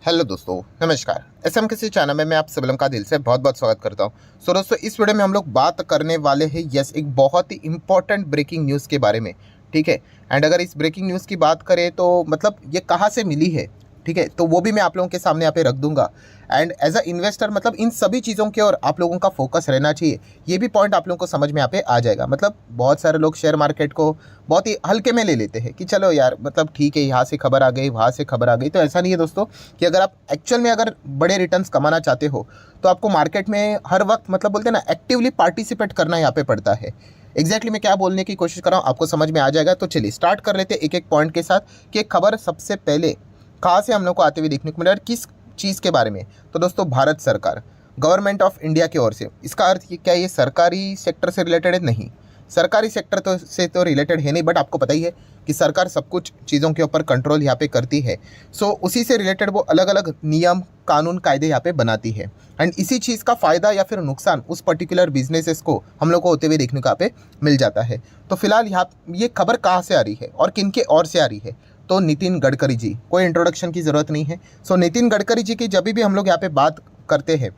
Hello दोस्तों, नमस्कार। SM किसी चैनल में मैं आप सभी का दिल से बहुत बहुत स्वागत करता हूं। सो दोस्तों, इस वीडियो में हम लोग बात करने वाले हैं एक बहुत ही इंपॉर्टेंट ब्रेकिंग न्यूज़ के बारे में। ठीक है। एंड अगर इस ब्रेकिंग न्यूज़ की बात करें तो मतलब ये कहाँ से मिली है, ठीक है, तो वो भी मैं आप लोगों के सामने यहाँ पे रख दूंगा। एंड एज अ इन्वेस्टर मतलब इन सभी चीज़ों के और आप लोगों का फोकस रहना चाहिए, ये भी पॉइंट आप लोगों को समझ में यहाँ पे आ जाएगा। मतलब बहुत सारे लोग शेयर मार्केट को बहुत ही हल्के में ले लेते हैं कि चलो यार मतलब ठीक है, यहाँ से खबर आ गई, वहाँ से खबर आ गई। तो ऐसा नहीं है दोस्तों कि अगर आप एक्चुअल में अगर बड़े रिटर्न्स कमाना चाहते हो तो आपको मार्केट में हर वक्त मतलब बोलते हैं ना एक्टिवली पार्टिसिपेट करना यहाँ पे पड़ता है। एग्जैक्टली मैं क्या बोलने की कोशिश कर रहा हूँ आपको समझ में आ जाएगा। तो चलिए स्टार्ट कर लेते हैं एक एक पॉइंट के साथ कि खबर सबसे पहले कहाँ से हम लोग को आते हुए देखने को मिला और किस चीज़ के बारे में। तो दोस्तों, भारत सरकार, गवर्नमेंट ऑफ इंडिया की ओर से। इसका अर्थ ये क्या, ये सरकारी सेक्टर से रिलेटेड है? नहीं, सरकारी सेक्टर तो रिलेटेड है नहीं, बट आपको पता ही है कि सरकार सब कुछ चीज़ों के ऊपर कंट्रोल यहाँ पे करती है। सो उसी से रिलेटेड वो अलग अलग नियम कानून कायदे यहाँ पे बनाती है। एंड इसी चीज़ का फ़ायदा या फिर नुकसान उस पर्टिकुलर बिजनेसेस को हम लोग को होते हुए देखने को यहाँ पे मिल जाता है। तो फिलहाल यहाँ ये खबर कहाँ से आ रही है और किन के ओर से आ रही है? तो नितिन गडकरी जी, कोई इंट्रोडक्शन की ज़रूरत नहीं है। सो नितिन गडकरी जी की जब भी हम लोग यहाँ पे बात करते हैं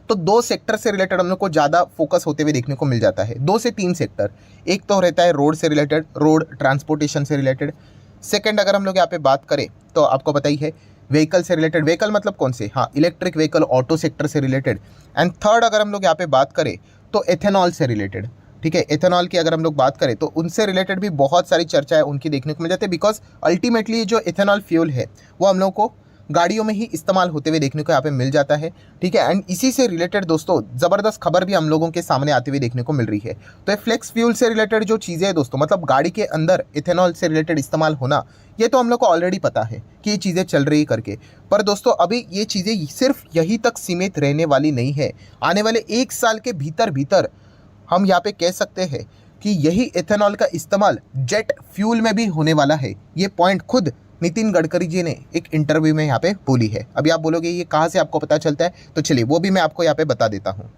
तो दो सेक्टर से रिलेटेड हम लोग को ज़्यादा फोकस होते हुए देखने को मिल जाता है। दो से तीन सेक्टर। एक तो रहता है रोड से रिलेटेड, रोड ट्रांसपोर्टेशन से रिलेटेड। सेकंड अगर हम लोग यहाँ पे बात करें तो आपको पता ही है व्हीकल से रिलेटेड। व्हीकल मतलब कौन से? हाँ, इलेक्ट्रिक व्हीकल, ऑटो सेक्टर से रिलेटेड। एंड थर्ड अगर हम लोग यहाँ पे बात करें तो एथेनॉल से रिलेटेड। ठीक है, एथेनॉल की अगर हम लोग बात करें तो उनसे रिलेटेड भी बहुत सारी चर्चाएं उनकी देखने को मिल जाती है। बिकॉज अल्टीमेटली जो एथेनॉल फ्यूल है वो हम लोग को गाड़ियों में ही इस्तेमाल होते हुए देखने को यहाँ पे मिल जाता है। ठीक है। एंड इसी से रिलेटेड दोस्तों ज़बरदस्त खबर भी हम लोगों के सामने आते हुए देखने को मिल रही है। तो ये फ्लेक्स फ्यूल से रिलेटेड जो चीज़ें हैं दोस्तों, मतलब गाड़ी के अंदर इथेनॉल से रिलेटेड इस्तेमाल होना, ये तो हम लोग को ऑलरेडी पता है कि ये चीज़ें चल रही करके। पर दोस्तों अभी ये चीज़ें सिर्फ यहीं तक सीमित रहने वाली नहीं है। आने वाले 1 साल के भीतर भीतर हम यहाँ पे कह सकते हैं कि यही एथेनॉल का इस्तेमाल जेट फ्यूल में भी होने वाला है। ये पॉइंट खुद नितिन गडकरी जी ने एक इंटरव्यू में यहाँ पे बोली है। अभी आप बोलोगे ये कहाँ से आपको पता चलता है, तो चलिए वो भी मैं आपको यहाँ पे बता देता हूँ।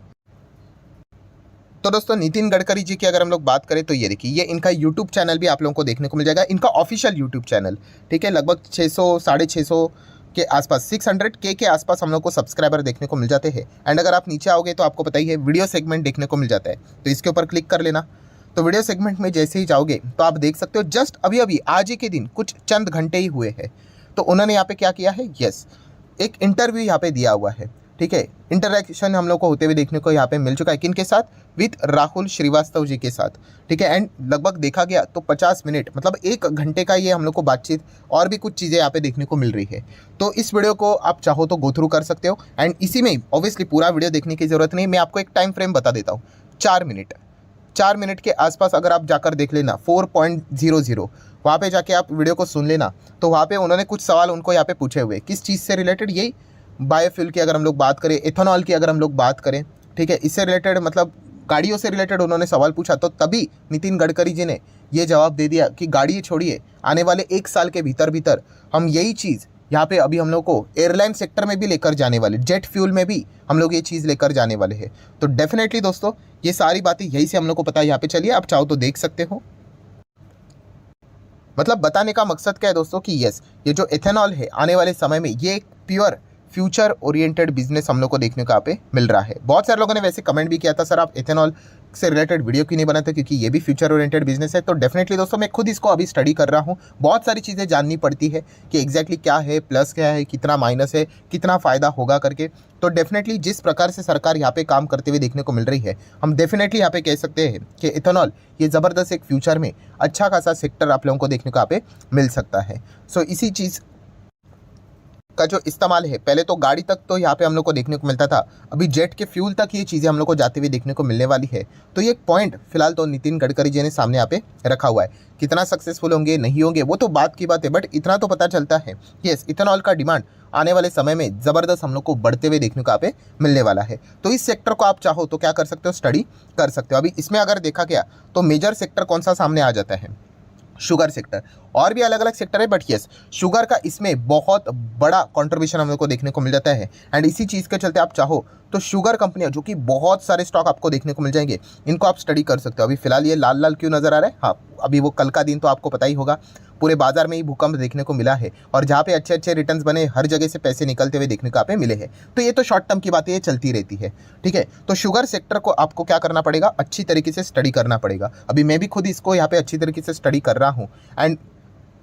तो दोस्तों, नितिन गडकरी जी की अगर हम लोग बात करें तो ये देखिए, ये इनका यूट्यूब चैनल भी आप लोगों को देखने को मिल जाएगा, इनका ऑफिशियल यूट्यूब चैनल। ठीक है, लगभग 600 650 के आसपास, 600K के आसपास हम लोग को सब्सक्राइबर देखने को मिल जाते हैं। एंड अगर आप नीचे आओगे तो आपको पता ही है वीडियो सेगमेंट देखने को मिल जाता है, तो इसके ऊपर क्लिक कर लेना। तो वीडियो सेगमेंट में जैसे ही जाओगे तो आप देख सकते हो जस्ट अभी अभी आज ही के दिन कुछ चंद घंटे ही हुए हैं तो उन्होंने यहाँ पे क्या किया है, एक इंटरव्यू यहाँ पे दिया हुआ है। ठीक है, इंटरेक्शन हम लोग को होते हुए देखने को यहाँ पे मिल चुका है। किन के साथ? विथ राहुल श्रीवास्तव जी के साथ। ठीक है। एंड लगभग देखा गया तो 50 मिनट मतलब 1 घंटे का ये हम लोग को बातचीत और भी कुछ चीज़ें यहाँ पे देखने को मिल रही है। तो इस वीडियो को आप चाहो तो गो थ्रू कर सकते हो। एंड इसी में ऑब्वियसली पूरा वीडियो देखने की ज़रूरत नहीं, मैं आपको एक टाइम फ्रेम बता देता हूँ। 4 मिनट के आसपास अगर आप जाकर देख लेना 4.00, वहाँ पे जाके आप वीडियो को सुन लेना। तो वहाँ पे उन्होंने कुछ सवाल उनको यहाँ पे पूछे हुए, किस चीज़ से रिलेटेड? यही बायोफ्यूल की अगर हम लोग बात करें, एथेनॉल की अगर हम लोग बात करें, ठीक है, इससे रिलेटेड मतलब गाड़ियों से रिलेटेड उन्होंने सवाल पूछा। तो तभी नितिन गडकरी जी ने ये जवाब दे दिया कि गाड़ी छोड़िए, आने वाले 1 साल के भीतर भीतर हम यही चीज़ यहाँ पे अभी हम लोग को एयरलाइन सेक्टर में भी लेकर जाने वाले, जेट फ्यूल में भी हम लोग ये चीज़ लेकर जाने वाले हैं। तो डेफिनेटली दोस्तों ये सारी बातें यही से हम लोग को पता है। यहाँ पे चलिए आप चाहो तो देख सकते हो। मतलब बताने का मकसद क्या है दोस्तों कि ये जो एथेनॉल है आने वाले समय में ये एक प्योर फ्यूचर ओरिएंटेड बिजनेस हम लोग को देखने को यहाँ पे मिल रहा है। बहुत सारे लोगों ने वैसे कमेंट भी किया था, सर आप एथेनॉल से रिलेटेड वीडियो क्यों नहीं बनाते, क्योंकि ये भी फ्यूचर ओरिएंटेड बिजनेस है। तो डेफिनेटली दोस्तों मैं खुद इसको अभी स्टडी कर रहा हूँ, बहुत सारी चीज़ें जाननी पड़ती है कि एग्जैक्टली क्या है, प्लस क्या है, कितना माइनस है, कितना फ़ायदा होगा करके। तो डेफिनेटली जिस प्रकार से सरकार यहाँ पे काम करते हुए देखने को मिल रही है, हम डेफिनेटली यहाँ पे कह सकते हैं कि एथेनॉल ये ज़बरदस्त एक फ्यूचर में अच्छा खासा सेक्टर आप लोगों को देखने को यहाँ पे मिल सकता है। सो इसी चीज़ का जो इस्तेमाल है, पहले तो गाड़ी तक तो यहाँ पे हम लोग को देखने को मिलता था, अभी जेट के फ्यूल तक ये चीज़ें हम लोग को जाते हुए देखने को मिलने वाली है। तो ये पॉइंट फिलहाल तो नितिन गडकरी जी ने सामने यहाँ पे रखा हुआ है। कितना सक्सेसफुल होंगे नहीं होंगे वो तो बात की बात है, बट इतना तो पता चलता है इथेनॉल का डिमांड आने वाले समय में ज़बरदस्त हम लोग को बढ़ते हुए देखने को यहाँ पे मिलने वाला है। तो इस सेक्टर को आप चाहो तो क्या कर सकते हो, स्टडी कर सकते हो। अभी इसमें अगर देखा गया तो मेजर सेक्टर कौन सा सामने आ जाता है? Sugar sector. और भी अलग अलग सेक्टर है, बट शुगर का इसमें बहुत बड़ा कंट्रीब्यूशन हम लोग को देखने को मिल जाता है। एंड इसी चीज़ के चलते आप चाहो तो शुगर कंपनियां, जो कि बहुत सारे स्टॉक आपको देखने को मिल जाएंगे, इनको आप स्टडी कर सकते हो। अभी फिलहाल ये लाल लाल क्यों नज़र आ रहा है? हाँ, अभी वो कल का दिन तो आपको पता ही होगा, पूरे बाजार में ही भूकंप देखने को मिला है, और जहाँ पे अच्छे अच्छे रिटर्न्स बने हर जगह से पैसे निकलते हुए देखने को यहाँ पे मिले हैं। तो ये तो शॉर्ट टर्म की बात है, ये चलती रहती है, ठीक है। तो शुगर सेक्टर को आपको क्या करना पड़ेगा, अच्छी तरीके से स्टडी करना पड़ेगा। अभी मैं भी खुद इसको यहाँ पे अच्छी तरीके से स्टडी कर रहा हूँ। एंड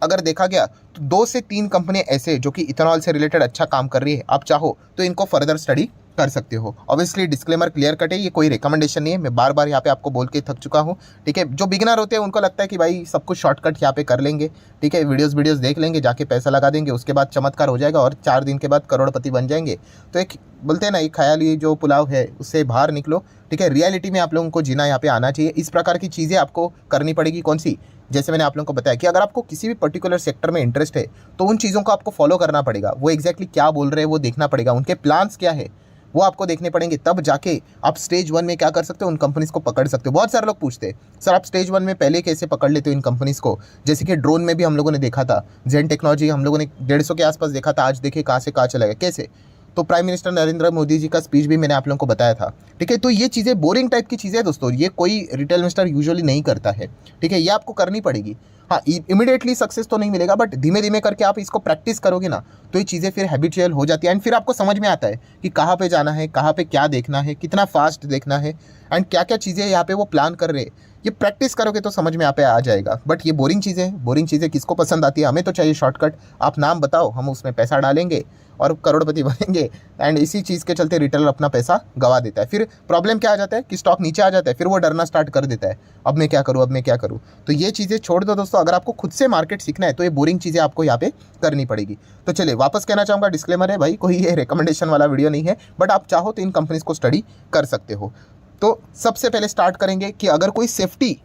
अगर देखा गया तो 2 से 3 कंपनियां ऐसे जो कि इथेनॉल से रिलेटेड अच्छा काम कर रही है, आप चाहो तो इनको फर्दर स्टडी कर सकते हो। ऑब्वियसली डिस्क्लेमर क्लियर कट है, ये कोई रिकमेंडेशन नहीं है, मैं बार बार यहाँ पे आपको बोल के थक चुका हूँ, ठीक है। जो बिगिनर होते हैं उनको लगता है कि भाई सब कुछ शॉर्टकट यहाँ पे कर लेंगे, ठीक है, वीडियोस देख लेंगे, जाके पैसा लगा देंगे, उसके बाद चमत्कार हो जाएगा और 4 दिन के बाद करोड़पति बन जाएंगे। तो एक बोलते हैं ना, एक ख्याली जो पुलाव है उससे बाहर निकलो, ठीक है। रियलिटी में आप लोगों को जीना यहाँ पे आना चाहिए। इस प्रकार की चीज़ें आपको करनी पड़ेगी। कौन सी? जैसे मैंने आप लोगों को बताया कि अगर आपको किसी भी पर्टिकुलर सेक्टर में इंटरेस्ट है तो उन चीज़ों को आपको फॉलो करना पड़ेगा। वो एग्जैक्टली क्या बोल रहे हैं वो देखना पड़ेगा, उनके प्लान्स क्या है वो आपको देखने पड़ेंगे, तब जाके आप स्टेज 1 में क्या कर सकते हो, उन कंपनीज को पकड़ सकते हो। बहुत सारे लोग पूछते हैं सर आप स्टेज 1 में पहले कैसे पकड़ लेते हो इन कंपनीज को। जैसे कि ड्रोन में भी हम लोगों ने देखा था, जेन टेक्नोलॉजी हम लोगों ने 150 के आसपास देखा था, आज देखिए कहाँ से कहाँ चला गया, कैसे। तो प्राइम मिनिस्टर नरेंद्र मोदी जी का स्पीच भी मैंने आप लोगों को बताया था, ठीक है। तो ये चीज़ें बोरिंग टाइप की चीज़ें हैं दोस्तों, ये कोई रिटेल इन्वेस्टर यूजुअली नहीं करता है, ठीक है। ये आपको करनी पड़ेगी। हाँ, इमीडिएटली सक्सेस तो नहीं मिलेगा, बट धीमे धीमे करके आप इसको प्रैक्टिस करोगे ना तो ये चीज़ें फिर हैबिचुअल हो जाती है। एंड फिर आपको समझ में आता है कि कहाँ पे जाना है, कहाँ पे क्या देखना है, कितना फास्ट देखना है, एंड क्या क्या चीज़ें यहाँ पे वो प्लान कर रहे हैं। ये प्रैक्टिस करोगे तो समझ में यहाँ पे आ जाएगा। बट ये बोरिंग चीज़ें किसको पसंद आती है? हमें तो चाहिए शॉर्टकट। आप नाम बताओ, हम उसमें पैसा डालेंगे और करोड़पति बनेंगे। एंड इसी चीज़ के चलते रिटेलर अपना पैसा गवा देता है। फिर प्रॉब्लम क्या आ जाता है कि स्टॉक नीचे आ जाता है, फिर वो डरना स्टार्ट कर देता है, अब मैं क्या करूँ। तो ये चीज़ें छोड़ दो दोस्तों। अगर आपको खुद से मार्केट सीखना है तो ये बोरिंग चीज़ें आपको यहाँ पे करनी पड़ेगी। तो चलिए वापस कहना चाहूँगा, डिस्क्लेमर है भाई, कोई ये रिकमेंडेशन वाला वीडियो नहीं है, बट आप चाहो तो इन कंपनीज को स्टडी कर सकते हो। तो सबसे पहले स्टार्ट करेंगे कि अगर कोई सेफ्टी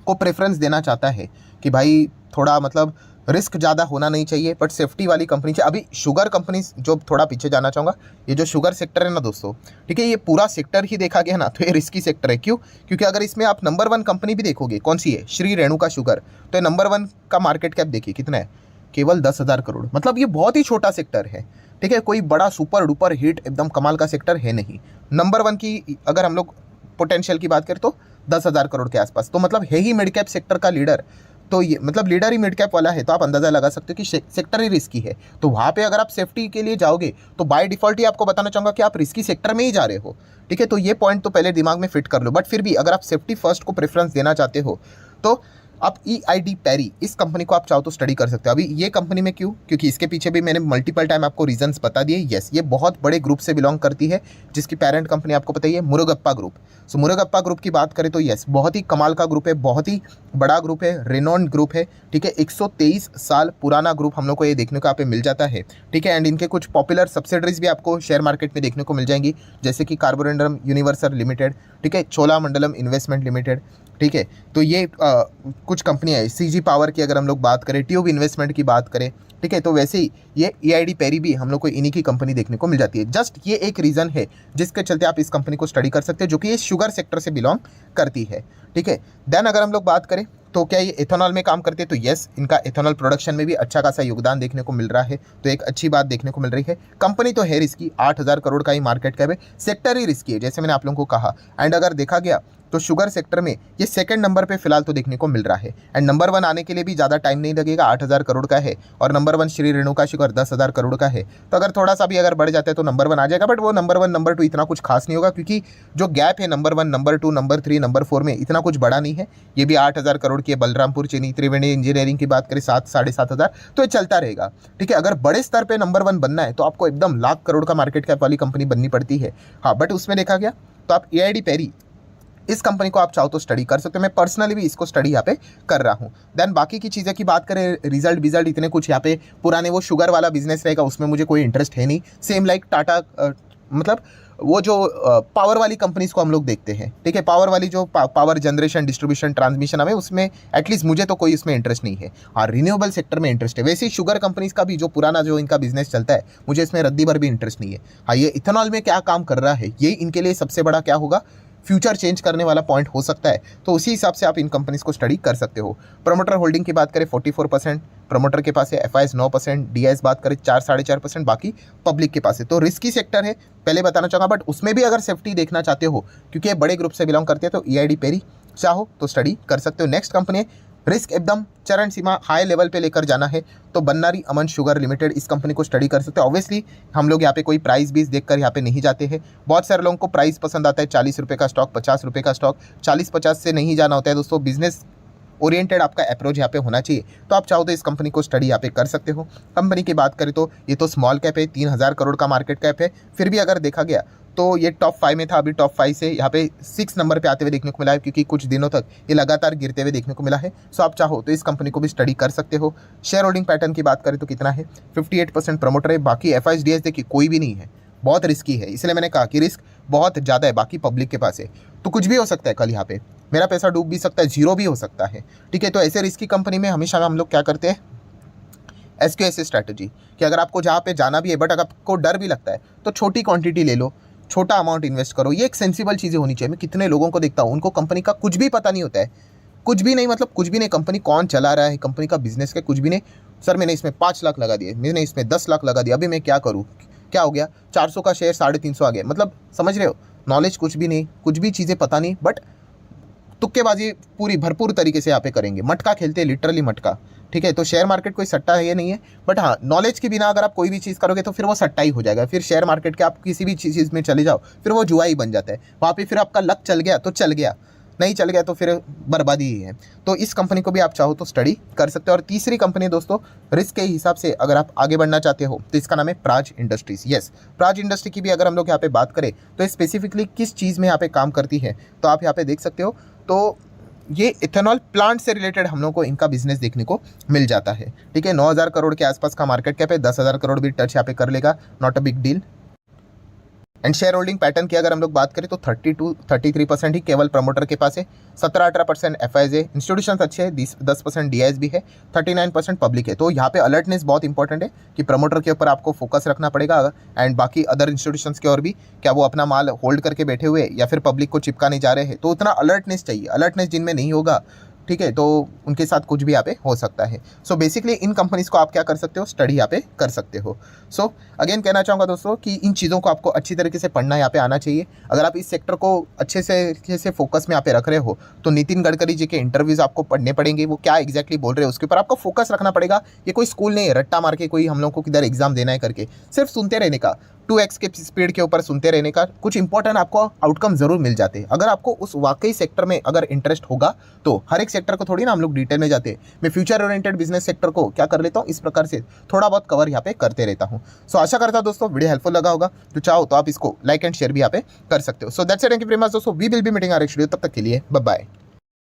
को प्रेफरेंस देना चाहता है कि भाई थोड़ा मतलब रिस्क ज़्यादा होना नहीं चाहिए बट सेफ्टी वाली कंपनी चाहिए। अभी शुगर कंपनीज, जो थोड़ा पीछे जाना चाहूँगा, ये जो शुगर सेक्टर है ना दोस्तों, ठीक है, ये पूरा सेक्टर ही देखा गया ना तो ये रिस्की सेक्टर है। क्यों? क्योंकि अगर इसमें आप नंबर 1 कंपनी भी देखोगे, कौन सी है? श्री रेणुका शुगर। तो ये नंबर 1 का मार्केट कैप देखिए कितना है, केवल 10,000 करोड़। मतलब ये बहुत ही छोटा सेक्टर है, ठीक है, कोई बड़ा सुपर डुपर हिट एकदम कमाल का सेक्टर है नहीं। नंबर 1 की अगर हम लोग पोटेंशियल की बात करें तो 10,000 करोड़ के आसपास, तो मतलब है ही मिड कैप सेक्टर का लीडर। तो ये मतलब लीडर ही मिड कैप वाला है, तो आप अंदाज़ा लगा सकते हो कि सेक्टर ही रिस्की है। तो वहाँ पे अगर आप सेफ्टी के लिए जाओगे तो बाय डिफ़ॉल्ट ही आपको बताना चाहूँगा कि आप रिस्की सेक्टर में ही जा रहे हो, ठीक है। तो ये पॉइंट तो पहले दिमाग में फिट कर लो। बट फिर भी अगर आप सेफ्टी फर्स्ट को प्रेफरेंस देना चाहते हो तो आप EID पैरी, इस कंपनी को आप चाहो तो स्टडी कर सकते हो। अभी ये कंपनी में क्यों? क्योंकि इसके पीछे भी मैंने मल्टीपल टाइम आपको रीजंस बता दिए। यस, ये बहुत बड़े ग्रुप से बिलोंग करती है, जिसकी पेरेंट कंपनी आपको पता ही है, मुरुगप्पा ग्रुप। सो मुरुगप्पा ग्रुप की बात करें तो यस, बहुत ही कमाल का ग्रुप है, बहुत ही बड़ा ग्रुप है, रेनॉन्ड ग्रुप है, ठीक है। 123 साल पुराना ग्रुप हम लोग को ये देखने को यहाँ पे मिल जाता है, ठीक है। एंड इनके कुछ पॉपुलर सब्सिडरीज भी आपको शेयर मार्केट में देखने को मिल जाएंगी, जैसे कि कार्बोरेंडम यूनिवर्सल लिमिटेड, ठीक है, चोलामंडलम इन्वेस्टमेंट लिमिटेड, ठीक है। तो ये कुछ कंपनियाँ है। CG पावर की अगर हम लोग बात करें, ट्यूब इन्वेस्टमेंट की बात करें, ठीक है, तो वैसे ही ये EID पैरी भी हम लोग को इन्हीं की कंपनी देखने को मिल जाती है। जस्ट ये एक रीज़न है जिसके चलते आप इस कंपनी को स्टडी कर सकते हैं, जो कि ये शुगर सेक्टर से बिलोंग करती है, ठीक है। देन अगर हम लोग बात करें तो क्या ये एथेनॉल में काम करते हैं? तो यस, इनका एथेनॉल प्रोडक्शन में भी अच्छा खासा योगदान देखने को मिल रहा है, तो एक अच्छी बात देखने को मिल रही है। कंपनी तो है रिस्की, 8,000 करोड़ का ही मार्केट कैप है, सेक्टर ही रिस्की है जैसे मैंने आप लोगों को कहा। एंड अगर देखा गया तो शुगर सेक्टर में ये सेकंड नंबर पे फिलहाल तो देखने को मिल रहा है। एंड नंबर 1 आने के लिए भी ज़्यादा टाइम नहीं लगेगा, 8,000 करोड़ का है, और नंबर 1 श्री रेणुका शुगर 10,000 करोड़ का है। तो अगर थोड़ा सा भी अगर बढ़ जाता है तो नंबर 1 आ जाएगा, बट वो नंबर 1 नंबर 2 इतना कुछ खास नहीं होगा, क्योंकि जो गैप है नंबर 1 नंबर 2 नंबर 3 नंबर 4 में इतना कुछ बड़ा नहीं है। ये भी 8,000 करोड़ की है। बलरामपुर चीनी, त्रिवेणी इंजीनियरिंग की बात करें 7 साढ़े 7,000, तो ये चलता रहेगा, ठीक है। अगर बड़े स्तर पर नंबर 1 बनना है तो आपको एकदम लाख करोड़ का मार्केट कैप वाली कंपनी बननी पड़ती है। हाँ, बट उसमें देखा गया तो आप EID पैरी, इस कंपनी को आप चाहो तो स्टडी कर सकते हो। मैं पर्सनली भी इसको स्टडी यहाँ पे कर रहा हूँ। देन बाकी की चीज़ें की बात करें, रिजल्ट इतने कुछ यहाँ पे पुराने वो शुगर वाला बिजनेस रहेगा, उसमें मुझे कोई इंटरेस्ट है नहीं। सेम लाइक टाटा, मतलब वो जो पावर वाली कंपनीज को हम लोग देखते हैं, ठीक है, पावर वाली जो पावर जनरेशन डिस्ट्रीब्यूशन ट्रांसमिशन हमें उसमें एटलीस्ट मुझे तो कोई इसमें इंटरेस्ट नहीं है। हाँ, रिन्यूएबल सेक्टर में इंटरेस्ट है। वैसे ही शुगर कंपनीज का भी जो पुराना जो इनका बिजनेस चलता है, मुझे इसमें रद्दी भर भी इंटरेस्ट नहीं है। हाँ, ये इथेनॉल में क्या काम कर रहा है, ये इनके लिए सबसे बड़ा क्या होगा, फ्यूचर चेंज करने वाला पॉइंट हो सकता है। तो उसी हिसाब से आप इन कंपनीज को स्टडी कर सकते हो। प्रमोटर होल्डिंग की बात करें 44% प्रमोटर के पास है, FIS 9%, DIS बात करें 4 साढ़े 4%, बाकी पब्लिक के पास है। तो रिस्की सेक्टर है, पहले बताना चाहूँगा, बट उसमें भी अगर सेफ्टी देखना चाहते हो, क्योंकि ये बड़े ग्रुप से बिलोंग करते हैं, तो EID पैरी चाहो तो स्टडी कर सकते हो। नेक्स्ट कंपनी है रिस्क एकदम चरण सीमा हाई लेवल पे लेकर जाना है तो बन्नारी अमन शुगर लिमिटेड इस कंपनी को स्टडी कर सकते हैं। ऑब्वियसली हम लोग यहाँ पे कोई प्राइस बीस देखकर यहाँ पे नहीं जाते हैं। बहुत सारे लोगों को प्राइस पसंद आता है, 40 रुपये का स्टॉक, 50 रुपये का स्टॉक, 40-50 से नहीं जाना होता है दोस्तों। बिजनेस ओरिएंटेड आपका अप्रोच यहाँ पे होना चाहिए। तो आप चाहो तो इस कंपनी को स्टडी यहाँ पे कर सकते हो। कंपनी की बात करें तो ये तो स्मॉल कैप है, 3000 करोड़ का मार्केट कैप है। फिर भी अगर देखा गया तो ये टॉप 5 में था, अभी टॉप 5 से यहाँ पे 6 नंबर पे आते हुए देखने को मिला है, क्योंकि कुछ दिनों तक ये लगातार गिरते हुए देखने को मिला है। सो आप चाहो तो इस कंपनी को भी स्टडी कर सकते हो। शेयर होल्डिंग पैटर्न की बात करें तो कितना है, 58% प्रमोटर है, बाकी FIDs देखिए कोई भी नहीं है, बहुत रिस्की है। इसलिए मैंने कहा कि रिस्क बहुत ज़्यादा है, बाकी पब्लिक के पास है तो कुछ भी हो सकता है। कल यहाँ पे मेरा पैसा डूब भी सकता है, जीरो भी हो सकता है, ठीक है। तो ऐसे रिस्की कंपनी में हमेशा हम लोग क्या करते हैं, SQS स्ट्रैटेजी, कि अगर आपको जहाँ पे जाना भी है बट अगर आपको डर भी लगता है तो छोटी क्वांटिटी ले लो, छोटा अमाउंट इन्वेस्ट करो। ये एक सेंसिबल चीज़ें होनी चाहिए। मैं कितने लोगों को देखता हूँ, उनको कंपनी का कुछ भी पता नहीं होता है, कुछ भी नहीं, मतलब कुछ भी नहीं, कंपनी कौन चला रहा है, कंपनी का बिजनेस का कुछ भी नहीं। सर मैंने इसमें 5 लाख लगा दिए, मैंने इसमें 10 लाख लगा दिया, अभी मैं क्या करूँ, क्या हो गया, 400 का शेयर 350 आ गया। मतलब समझ रहे हो, नॉलेज कुछ भी नहीं, कुछ भी चीज़ें पता नहीं, बट तुक्केबाजी पूरी भरपूर तरीके से यहाँ पे करेंगे, मटका खेलते हैं, लिटरली मटका, ठीक है। तो शेयर मार्केट कोई सट्टा है ये नहीं है, बट हाँ नॉलेज के बिना अगर आप कोई भी चीज़ करोगे तो फिर वो सट्टा ही हो जाएगा। फिर शेयर मार्केट के आप किसी भी चीज़ में चले जाओ फिर वो जुआ ही बन जाता है। वहाँ पे फिर आपका लक चल गया तो चल गया, नहीं चल गया तो फिर बर्बादी ही है। तो इस कंपनी को भी आप चाहो तो स्टडी कर सकते हो। और तीसरी कंपनी दोस्तों, रिस्क के हिसाब से अगर आप आगे बढ़ना चाहते हो तो इसका नाम है Praj industries. Yes, Praj industry की भी अगर हम लोग यहाँ पे बात करें तो स्पेसिफिकली किस चीज़ में यहाँ पे काम करती है तो आप यहाँ पे देख सकते हो। तो ये इथेनॉल प्लांट से रिलेटेड हम लोग को इनका बिजनेस देखने को मिल जाता है, ठीक है। 9000 करोड़ के आसपास का मार्केट कैप है, 10,000 करोड़ भी टच यहाँ पे कर लेगा, not a big deal. And share holding pattern की अगर हम लोग बात करें तो 33% ही केवल प्रमोटर के पास है, 17-18% FIs है, इंस्टीट्यूशन अच्छे हैं, 10% DIs भी है, 39% पब्लिक है। तो यहाँ पे अलर्टनेस बहुत इंपॉर्टेंट है कि प्रमोटर के ऊपर आपको फोकस रखना पड़ेगा, एंड बाकी अदर इंस्टीट्यूशंस के और भी, क्या वो अपना माल होल्ड करके बैठे हुए या फिर पब्लिक को चिपका नहीं जा रहे हैं। तो उतना अलर्टनेस चाहिए, अलर्टनेस जिनमें नहीं होगा, ठीक है, तो उनके साथ कुछ भी यहाँ पे हो सकता है। सो बेसिकली इन कंपनीज को आप क्या कर सकते हो, स्टडी यहाँ पे कर सकते हो। सो अगेन कहना चाहूँगा दोस्तों कि इन चीज़ों को आपको अच्छी तरीके से पढ़ना यहाँ पे आना चाहिए। अगर आप इस सेक्टर को अच्छे से फोकस में यहाँ पे रख रहे हो तो नितिन गडकरी जी के इंटरव्यूज़ आपको पढ़ने पड़ेंगे, वो क्या एग्जैक्टली बोल रहे हैं उसके ऊपर आपको फोकस रखना पड़ेगा। ये कोई स्कूल नहीं है रट्टा मार के कोई हम लोग को किधर एग्जाम देना है करके सिर्फ सुनते रहने का, 2x के स्पीड के ऊपर सुनते रहने का, कुछ इंपॉर्टेंट आपको आउटकम जरूर मिल जाते हैं। अगर आपको उस वाकई सेक्टर में अगर इंटरेस्ट होगा तो हर एक सेक्टर को थोड़ी ना हम लोग डिटेल में जाते हैं। मैं फ्यूचर ओरिएंटेड बिजनेस सेक्टर को क्या कर लेता हूँ, इस प्रकार से थोड़ा बहुत कवर यहाँ पे करते रहता हूँ। सो आशा करता हूँ दोस्तों वीडियो हेल्पफुल लगा होगा, तो चाहो तो आप इसको लाइक एंड शेयर भी यहाँ पे कर सकते हो। So that's it, thank you very much दोस्तों, we will be meeting our next video, तब तक के लिए बाय बाय।